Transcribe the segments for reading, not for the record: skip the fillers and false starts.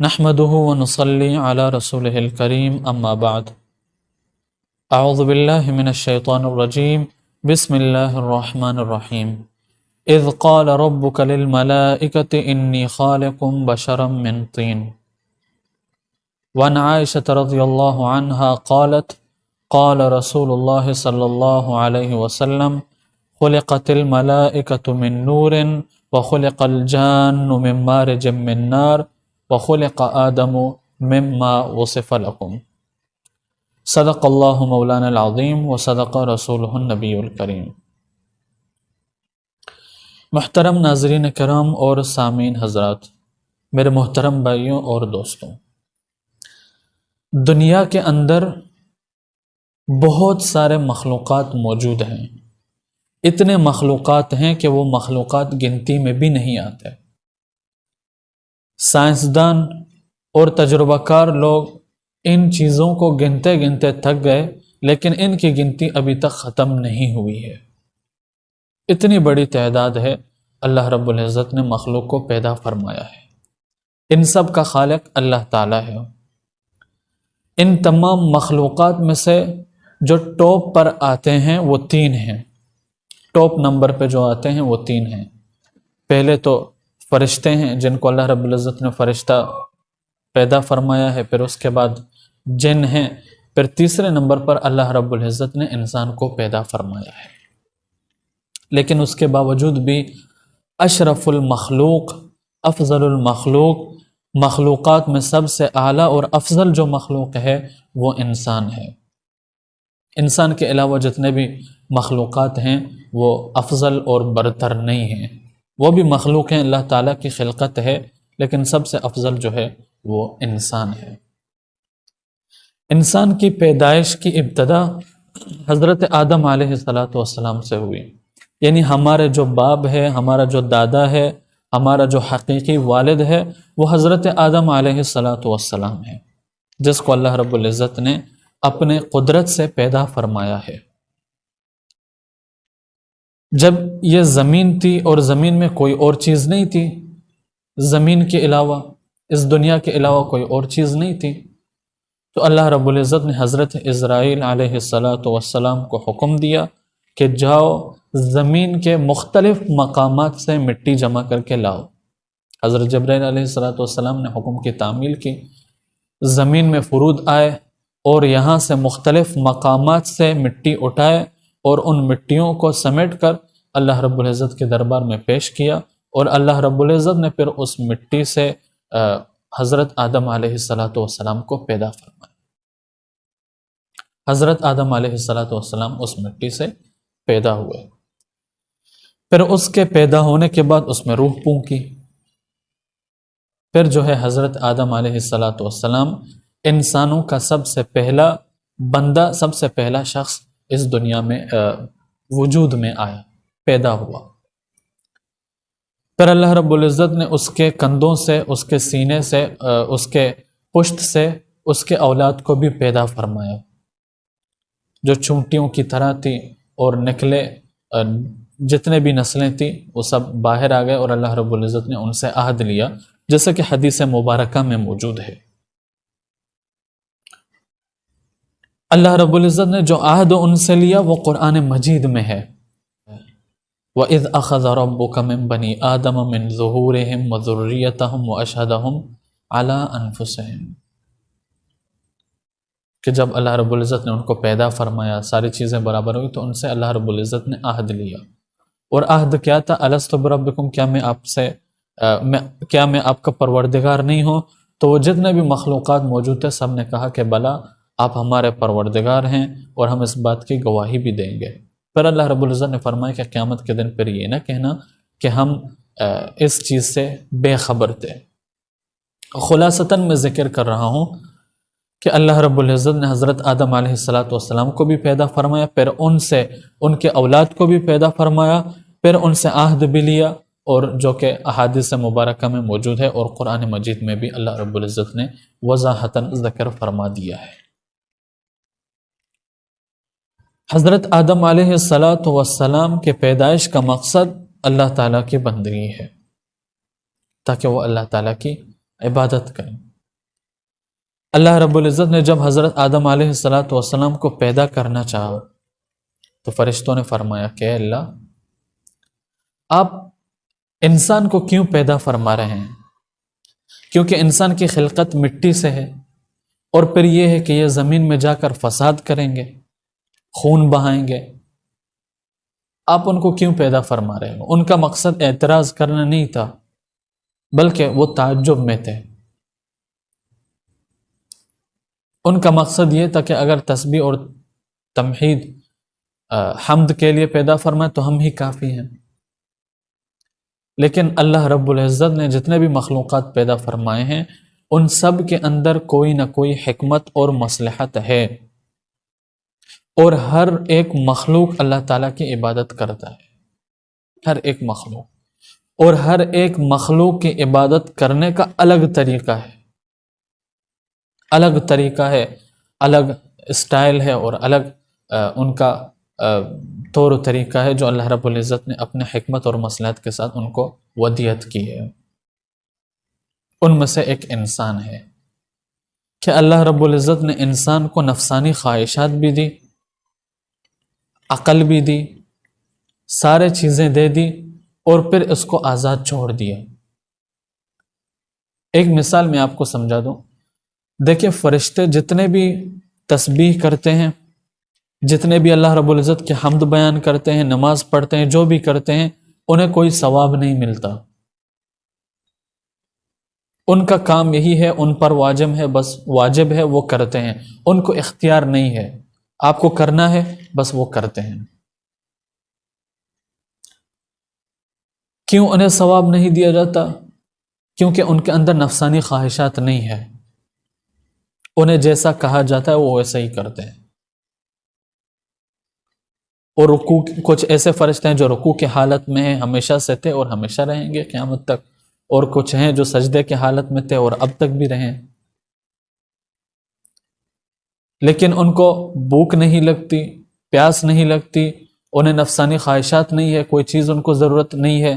نحمده ونصلي على رسوله الكريم اما بعد اعوذ بالله من الشيطان الرجيم بسم الله الرحمن الرحيم اذ قال ربك للملائكة اني خالق بشرا من طين وعن عائشة رضي الله عنها قالت قال رسول الله صلى الله عليه وسلم خلقت الملائكة من نور وخلق الجان من مارج من نار وخلق آدم مما وصف لكم صدق اللہ مولانا العظیم وصدق رسولہ النبی الکریم۔ محترم ناظرین کرام اور سامعین حضرات، میرے محترم بھائیوں اور دوستوں، دنیا کے اندر بہت سارے مخلوقات موجود ہیں۔ اتنے مخلوقات ہیں کہ وہ مخلوقات گنتی میں بھی نہیں آتے۔ سائنسدان اور تجربہ کار لوگ ان چیزوں کو گنتے گنتے تھک گئے، لیکن ان کی گنتی ابھی تک ختم نہیں ہوئی ہے۔ اتنی بڑی تعداد ہے۔ اللہ رب العزت نے مخلوق کو پیدا فرمایا ہے۔ ان سب کا خالق اللہ تعالیٰ ہے۔ ان تمام مخلوقات میں سے جو ٹاپ پر آتے ہیں وہ تین ہیں۔ ٹاپ نمبر پہ جو آتے ہیں وہ تین ہیں۔ پہلے تو فرشتے ہیں جن کو اللہ رب العزت نے فرشتہ پیدا فرمایا ہے، پھر اس کے بعد جن ہیں، پھر تیسرے نمبر پر اللہ رب العزت نے انسان کو پیدا فرمایا ہے۔ لیکن اس کے باوجود بھی اشرف المخلوق، افضل المخلوق، مخلوقات میں سب سے اعلیٰ اور افضل جو مخلوق ہے وہ انسان ہے۔ انسان کے علاوہ جتنے بھی مخلوقات ہیں وہ افضل اور برتر نہیں ہیں۔ وہ بھی مخلوق ہیں، اللہ تعالیٰ کی خلقت ہے، لیکن سب سے افضل جو ہے وہ انسان ہے۔ انسان کی پیدائش کی ابتدا حضرت آدم علیہ السلام سے ہوئی۔ یعنی ہمارے جو باپ ہے، ہمارا جو دادا ہے، ہمارا جو حقیقی والد ہے وہ حضرت آدم علیہ السلام ہے، جس کو اللہ رب العزت نے اپنے قدرت سے پیدا فرمایا ہے۔ جب یہ زمین تھی اور زمین میں کوئی اور چیز نہیں تھی، زمین کے علاوہ، اس دنیا کے علاوہ کوئی اور چیز نہیں تھی، تو اللہ رب العزت نے حضرت عزرائیل علیہ السلام کو حکم دیا کہ جاؤ زمین کے مختلف مقامات سے مٹی جمع کر کے لاؤ۔ حضرت جبرائیل علیہ السلام نے حکم کی تعمیل کی، زمین میں فرود آئے اور یہاں سے مختلف مقامات سے مٹی اٹھائے اور ان مٹیوں کو سمیٹ کر اللہ رب العزت کے دربار میں پیش کیا، اور اللہ رب العزت نے پھر اس مٹی سے حضرت آدم علیہ السلام کو پیدا فرمایا۔ حضرت آدم علیہ السلام اس مٹی سے پیدا ہوئے۔ پھر اس کے پیدا ہونے کے بعد اس میں روح پھونکی۔ پھر جو ہے حضرت آدم علیہ السلام انسانوں کا سب سے پہلا بندہ، سب سے پہلا شخص اس دنیا میں وجود میں آیا، پیدا ہوا۔ پھر اللہ رب العزت نے اس کے کندھوں سے، اس کے سینے سے، اس کے پشت سے اس کے اولاد کو بھی پیدا فرمایا، جو چونٹیوں کی طرح تھی، اور نکلے جتنے بھی نسلیں تھیں وہ سب باہر آ گئے، اور اللہ رب العزت نے ان سے عہد لیا، جیسا کہ حدیث مبارکہ میں موجود ہے۔ اللہ رب العزت نے جو عہد ان سے لیا وہ قرآن مجید میں ہے۔ وَإِذْ أَخَذَ رَبُّكَ مِن بَنِي آدَمَ مِن ظُهُورِهِمْ وَذُرِّيَّتَهُمْ وَأَشْهَدَهُمْ عَلَىٰ أَنفُسِهِمْ، کہ جب اللہ رب العزت نے ان کو پیدا فرمایا، ساری چیزیں برابر ہوئی، تو ان سے اللہ رب العزت نے عہد لیا۔ اور عہد کیا تھا؟ أَلَسْتُ بِرَبِّكُمْ، کیا میں آپ کا پروردگار نہیں ہوں؟ تو وہ جتنے بھی مخلوقات موجود تھے سب نے کہا کہ بلا، آپ ہمارے پروردگار ہیں اور ہم اس بات کی گواہی بھی دیں گے۔ پھر اللہ رب العزت نے فرمایا کہ قیامت کے دن پھر یہ نہ کہنا کہ ہم اس چیز سے بے خبر تھے۔ خلاصتاً میں ذکر کر رہا ہوں کہ اللہ رب العزت نے حضرت آدم علیہ السلام کو بھی پیدا فرمایا، پھر ان سے ان کے اولاد کو بھی پیدا فرمایا، پھر ان سے عہد بھی لیا، اور جو کہ احادیث مبارکہ میں موجود ہے، اور قرآن مجید میں بھی اللہ رب العزت نے وضاحتاً ذکر فرما دیا ہے۔ حضرت آدم علیہ السلام کے پیدائش کا مقصد اللہ تعالیٰ کی بندگی ہے، تاکہ وہ اللہ تعالیٰ کی عبادت کریں۔ اللہ رب العزت نے جب حضرت آدم علیہ السلام کو پیدا کرنا چاہا تو فرشتوں نے فرمایا کہ اے اللہ، آپ انسان کو کیوں پیدا فرما رہے ہیں؟ کیونکہ انسان کی خلقت مٹی سے ہے، اور پھر یہ ہے کہ یہ زمین میں جا کر فساد کریں گے، خون بہائیں گے، آپ ان کو کیوں پیدا فرما رہے ہیں؟ ان کا مقصد اعتراض کرنا نہیں تھا، بلکہ وہ تعجب میں تھے۔ ان کا مقصد یہ تھا کہ اگر تسبیح اور تمحید حمد کے لیے پیدا فرمائے تو ہم ہی کافی ہیں، لیکن اللہ رب العزت نے جتنے بھی مخلوقات پیدا فرمائے ہیں ان سب کے اندر کوئی نہ کوئی حکمت اور مصلحت ہے، اور ہر ایک مخلوق اللہ تعالیٰ کی عبادت کرتا ہے، ہر ایک مخلوق، اور ہر ایک مخلوق کی عبادت کرنے کا الگ طریقہ ہے، الگ طریقہ ہے، الگ اسٹائل ہے، اور الگ ان کا طور و طریقہ ہے جو اللہ رب العزت نے اپنے حکمت اور مصلحت کے ساتھ ان کو ودیت کی ہے۔ ان میں سے ایک انسان ہے کہ اللہ رب العزت نے انسان کو نفسانی خواہشات بھی دی، عقل بھی دی، سارے چیزیں دے دی، اور پھر اس کو آزاد چھوڑ دیا۔ ایک مثال میں آپ کو سمجھا دوں، دیکھیں فرشتے جتنے بھی تسبیح کرتے ہیں، جتنے بھی اللہ رب العزت کی حمد بیان کرتے ہیں، نماز پڑھتے ہیں، جو بھی کرتے ہیں، انہیں کوئی ثواب نہیں ملتا۔ ان کا کام یہی ہے، ان پر واجب ہے، بس واجب ہے وہ کرتے ہیں، ان کو اختیار نہیں ہے، آپ کو کرنا ہے بس وہ کرتے ہیں۔ کیوں انہیں ثواب نہیں دیا جاتا؟ کیونکہ ان کے اندر نفسانی خواہشات نہیں ہے، انہیں جیسا کہا جاتا ہے وہ ویسا ہی کرتے ہیں۔ اور رکوع، کچھ ایسے فرشتے ہیں جو رکوع کی حالت میں ہیں، ہمیشہ سے تھے اور ہمیشہ رہیں گے قیامت تک، اور کچھ ہیں جو سجدے کی حالت میں تھے اور اب تک بھی رہیں، لیکن ان کو بھوک نہیں لگتی، پیاس نہیں لگتی، انہیں نفسانی خواہشات نہیں ہے، کوئی چیز ان کو ضرورت نہیں ہے،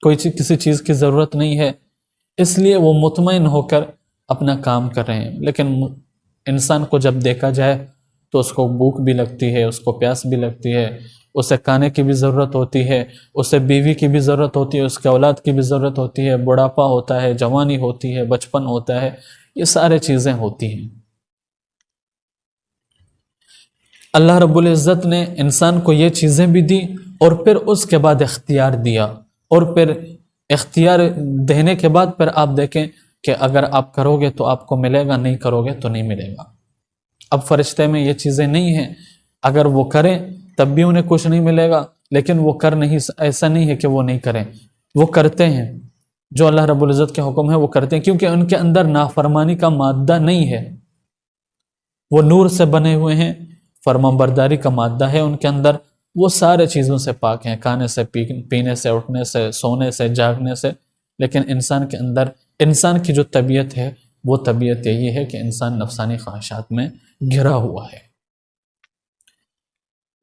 کسی چیز کی ضرورت نہیں ہے، اس لیے وہ مطمئن ہو کر اپنا کام کر رہے ہیں۔ لیکن انسان کو جب دیکھا جائے تو اس کو بھوک بھی لگتی ہے، اس کو پیاس بھی لگتی ہے، اسے کھانے کی بھی ضرورت ہوتی ہے، اسے بیوی کی بھی ضرورت ہوتی ہے، اس کے اولاد کی بھی ضرورت ہوتی ہے، بڑھاپا ہوتا ہے، جوانی ہوتی ہے، بچپن ہوتا ہے، یہ سارے چیزیں ہوتی ہیں۔ اللہ رب العزت نے انسان کو یہ چیزیں بھی دی، اور پھر اس کے بعد اختیار دیا، اور پھر اختیار دینے کے بعد پھر آپ دیکھیں کہ اگر آپ کرو گے تو آپ کو ملے گا، نہیں کرو گے تو نہیں ملے گا۔ اب فرشتے میں یہ چیزیں نہیں ہیں، اگر وہ کریں تب بھی انہیں کچھ نہیں ملے گا، لیکن وہ کر نہیں، ایسا نہیں ہے کہ وہ نہیں کریں، وہ کرتے ہیں، جو اللہ رب العزت کے حکم ہے وہ کرتے ہیں، کیونکہ ان کے اندر نافرمانی کا مادہ نہیں ہے، وہ نور سے بنے ہوئے ہیں، فرمانبرداری کا مادہ ہے ان کے اندر، وہ سارے چیزوں سے پاک ہیں، کھانے سے، پینے سے، اٹھنے سے، سونے سے، جاگنے سے۔ لیکن انسان کے اندر، انسان کی جو طبیعت ہے وہ طبیعت یہی ہے کہ انسان نفسانی خواہشات میں گھرا ہوا ہے،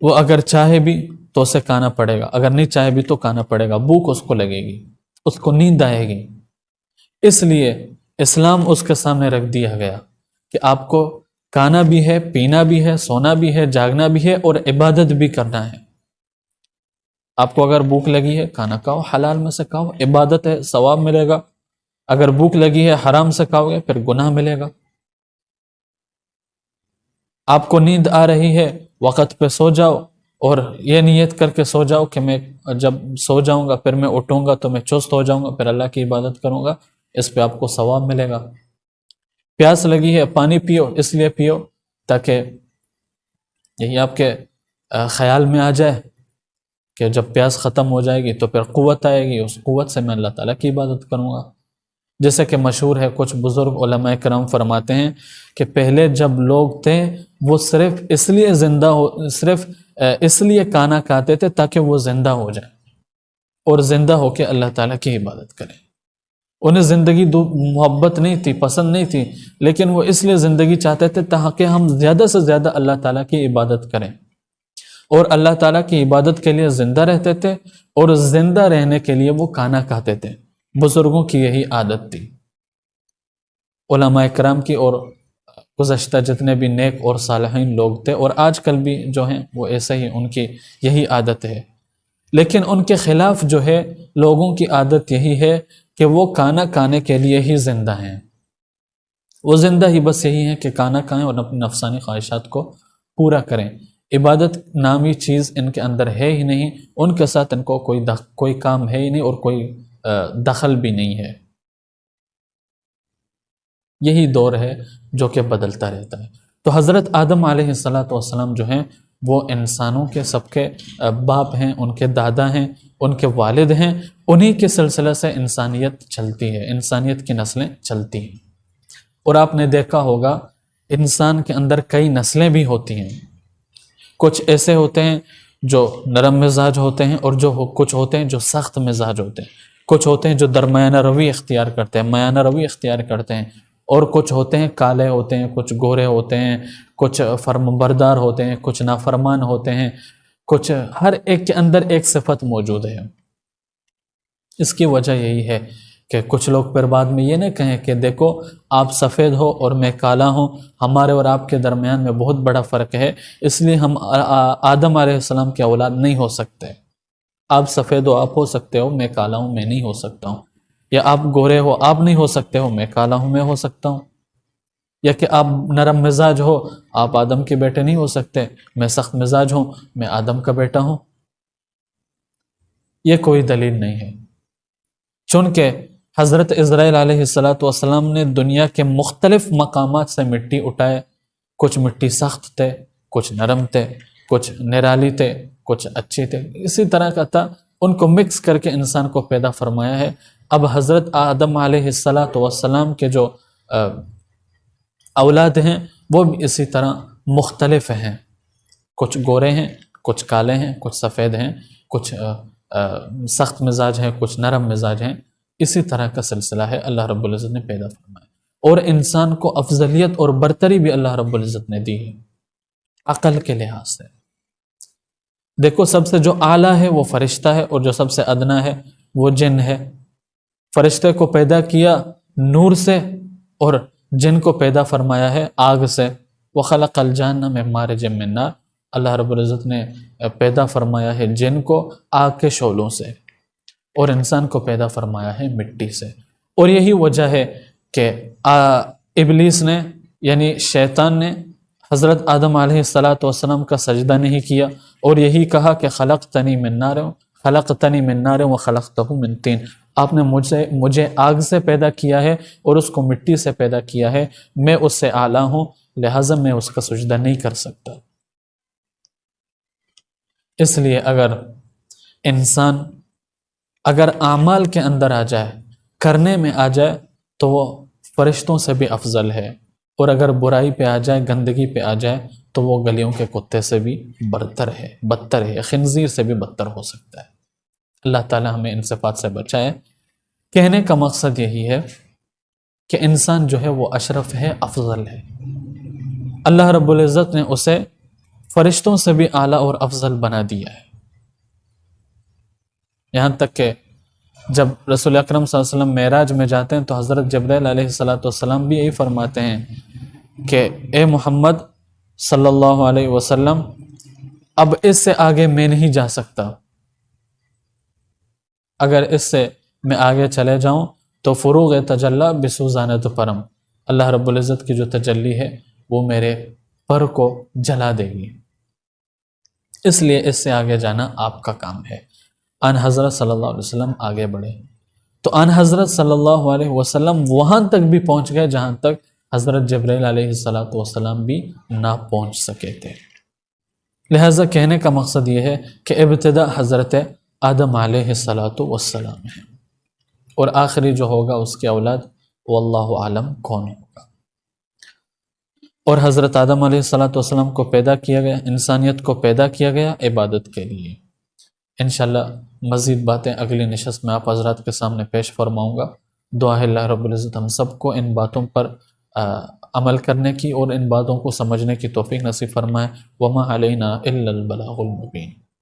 وہ اگر چاہے بھی تو اسے کھانا پڑے گا، اگر نہیں چاہے بھی تو کھانا پڑے گا، بھوک اس کو لگے گی، اس کو نیند آئے گی۔ اس لیے اسلام اس کے سامنے رکھ دیا گیا کہ آپ کو کھانا بھی ہے، پینا بھی ہے، سونا بھی ہے، جاگنا بھی ہے، اور عبادت بھی کرنا ہے۔ آپ کو اگر بھوک لگی ہے کھانا کھاؤ، حلال میں سے کھاؤ، عبادت ہے، ثواب ملے گا۔ اگر بھوک لگی ہے حرام سے کھاؤ گے پھر گناہ ملے گا۔ آپ کو نیند آ رہی ہے وقت پہ سو جاؤ، اور یہ نیت کر کے سو جاؤ کہ میں جب سو جاؤں گا پھر میں اٹھوں گا تو میں چست ہو جاؤں گا، پھر اللہ کی عبادت کروں گا، اس پہ آپ کو ثواب ملے گا۔ پیاس لگی ہے پانی پیو، اس لیے پیو تاکہ یہی آپ کے خیال میں آ جائے کہ جب پیاس ختم ہو جائے گی تو پھر قوت آئے گی، اس قوت سے میں اللہ تعالیٰ کی عبادت کروں گا۔ جیسے کہ مشہور ہے، کچھ بزرگ علماء کرام فرماتے ہیں کہ پہلے جب لوگ تھے وہ صرف اس لیے زندہ ہو، صرف اس لیے کھانا کھاتے تھے تاکہ وہ زندہ ہو جائیں اور زندہ ہو کے اللہ تعالیٰ کی عبادت کریں۔ انہیں زندگی محبت نہیں تھی، پسند نہیں تھی، لیکن وہ اس لیے زندگی چاہتے تھے تاکہ ہم زیادہ سے زیادہ اللہ تعالیٰ کی عبادت کریں، اور اللہ تعالیٰ کی عبادت کے لیے زندہ رہتے تھے، اور زندہ رہنے کے لیے وہ کھانا کھاتے تھے۔ بزرگوں کی یہی عادت تھی، علماء کرام کی اور گزشتہ جتنے بھی نیک اور صالحین لوگ تھے، اور آج کل بھی جو ہیں وہ ایسے ہی، ان کی یہی عادت ہے۔ لیکن ان کے خلاف جو ہے لوگوں کی عادت یہی ہے کہ وہ کھانا کھانے کے لیے ہی زندہ ہیں، وہ زندہ ہی بس یہی ہے کہ کھانا کھائیں اور اپنی نفسانی خواہشات کو پورا کریں۔ عبادت نامی چیز ان کے اندر ہے ہی نہیں، ان کے ساتھ ان کو کوئی کام ہے ہی نہیں، اور کوئی دخل بھی نہیں ہے۔ یہی دور ہے جو کہ بدلتا رہتا ہے۔ تو حضرت آدم علیہ السلام جو ہیں وہ انسانوں کے سب کے باپ ہیں، ان کے دادا ہیں، ان کے والد ہیں، انہی کے سلسلے سے انسانیت چلتی ہے، انسانیت کی نسلیں چلتی ہیں۔ اور آپ نے دیکھا ہوگا انسان کے اندر کئی نسلیں بھی ہوتی ہیں، کچھ ایسے ہوتے ہیں جو نرم مزاج ہوتے ہیں، اور کچھ ہوتے ہیں جو سخت مزاج ہوتے ہیں، کچھ ہوتے ہیں جو درمیانہ روی اختیار کرتے ہیں، میانہ روی اختیار کرتے ہیں، اور کچھ ہوتے ہیں کالے ہوتے ہیں، کچھ گورے ہوتے ہیں، کچھ فرمانبردار ہوتے ہیں، کچھ نافرمان ہوتے ہیں، کچھ، ہر ایک کے اندر ایک صفت موجود ہے۔ اس کی وجہ یہی ہے کہ کچھ لوگ پھر بعد میں یہ نہ کہیں کہ دیکھو آپ سفید ہو اور میں کالا ہوں، ہمارے اور آپ کے درمیان میں بہت بڑا فرق ہے، اس لیے ہم آدم علیہ السلام کے اولاد نہیں ہو سکتے۔ آپ سفید ہو آپ ہو سکتے ہو، میں کالا ہوں میں نہیں ہو سکتا ہوں، یا آپ گورے ہو آپ نہیں ہو سکتے ہو، میں کالا ہوں میں ہو سکتا ہوں، یا کہ آپ نرم مزاج ہو آپ آدم کے بیٹے نہیں ہو سکتے، میں سخت مزاج ہوں میں آدم کا بیٹا ہوں۔ یہ کوئی دلیل نہیں ہے، چونکہ حضرت اسرائیل علیہ السلام نے دنیا کے مختلف مقامات سے مٹی اٹھائے، کچھ مٹی سخت تھے، کچھ نرم تھے، کچھ نرالی تھے، کچھ اچھی تھے، اسی طرح کا تھا، ان کو مکس کر کے انسان کو پیدا فرمایا ہے۔ اب حضرت آدم علیہ السلام کے جو اولاد ہیں وہ بھی اسی طرح مختلف ہیں، کچھ گورے ہیں، کچھ کالے ہیں، کچھ سفید ہیں، کچھ سخت مزاج ہیں، کچھ نرم مزاج ہیں، اسی طرح کا سلسلہ ہے اللہ رب العزت نے پیدا فرمایا۔ اور انسان کو افضلیت اور برتری بھی اللہ رب العزت نے دی ہے عقل کے لحاظ سے۔ دیکھو سب سے جو اعلیٰ ہے وہ فرشتہ ہے، اور جو سب سے ادنا ہے وہ جن ہے۔ فرشتے کو پیدا کیا نور سے، اور جن کو پیدا فرمایا ہے آگ سے۔ وَخَلَقَ الْجَانَّ مِن مَارِجٍ مِّن نَارٍ، اللہ رب العزت نے پیدا فرمایا ہے جن کو آگ کے شعلوں سے، اور انسان کو پیدا فرمایا ہے مٹی سے۔ اور یہی وجہ ہے کہ ابلیس نے یعنی شیطان نے حضرت آدم علیہ السلام کا سجدہ نہیں کیا، اور یہی کہا کہ خلقتنی من نار وخلقتہ من طین، آپ نے مجھے آگ سے پیدا کیا ہے اور اس کو مٹی سے پیدا کیا ہے، میں اس سے اعلیٰ ہوں، لہٰذا میں اس کا سجدہ نہیں کر سکتا۔ اس لیے اگر انسان اعمال کے اندر آ جائے، کرنے میں آ جائے، تو وہ فرشتوں سے بھی افضل ہے، اور اگر برائی پہ آ جائے، گندگی پہ آ جائے، تو وہ گلیوں کے کتے سے بھی بدتر ہے، خنزیر سے بھی بدتر ہو سکتا ہے۔ اللہ تعالی ہمیں ان صفات سے بچائے۔ کہنے کا مقصد یہی ہے کہ انسان جو ہے وہ اشرف ہے، افضل ہے۔ اللہ رب العزت نے اسے فرشتوں سے بھی اعلیٰ اور افضل بنا دیا ہے، یہاں تک کہ جب رسول اکرم صلی اللہ علیہ وسلم معراج میں جاتے ہیں تو حضرت جبرائیل علیہ السلام بھی یہی فرماتے ہیں کہ اے محمد صلی اللہ علیہ وسلم، اب اس سے آگے میں نہیں جا سکتا، اگر اس سے میں آگے چلے جاؤں تو فروغ تجلی بسوزانت پرم، اللہ رب العزت کی جو تجلی ہے وہ میرے پر کو جلا دے گی، اس لیے اس سے آگے جانا آپ کا کام ہے۔ آن حضرت صلی اللہ علیہ وسلم آگے بڑھے تو آن حضرت صلی اللہ علیہ وسلم وہاں تک بھی پہنچ گئے جہاں تک حضرت جبرائیل علیہ السلام بھی نہ پہنچ سکے تھے۔ لہٰذا کہنے کا مقصد یہ ہے کہ ابتدا حضرت آدم علیہ السلام ہے، اور آخری جو ہوگا اس کے اولاد واللہ عالم کون ہوگا۔ اور حضرت آدم علیہ السلام کو پیدا کیا گیا، انسانیت کو پیدا کیا گیا عبادت کے لیے۔ انشاءاللہ مزید باتیں اگلی نشست میں آپ حضرات کے سامنے پیش فرماؤں گا۔ دعا ہے اللہ رب العزت ہم سب کو ان باتوں پر عمل کرنے کی اور ان باتوں کو سمجھنے کی توفیق نصیب فرمائے۔ وما علینا الا البلاغ المبین۔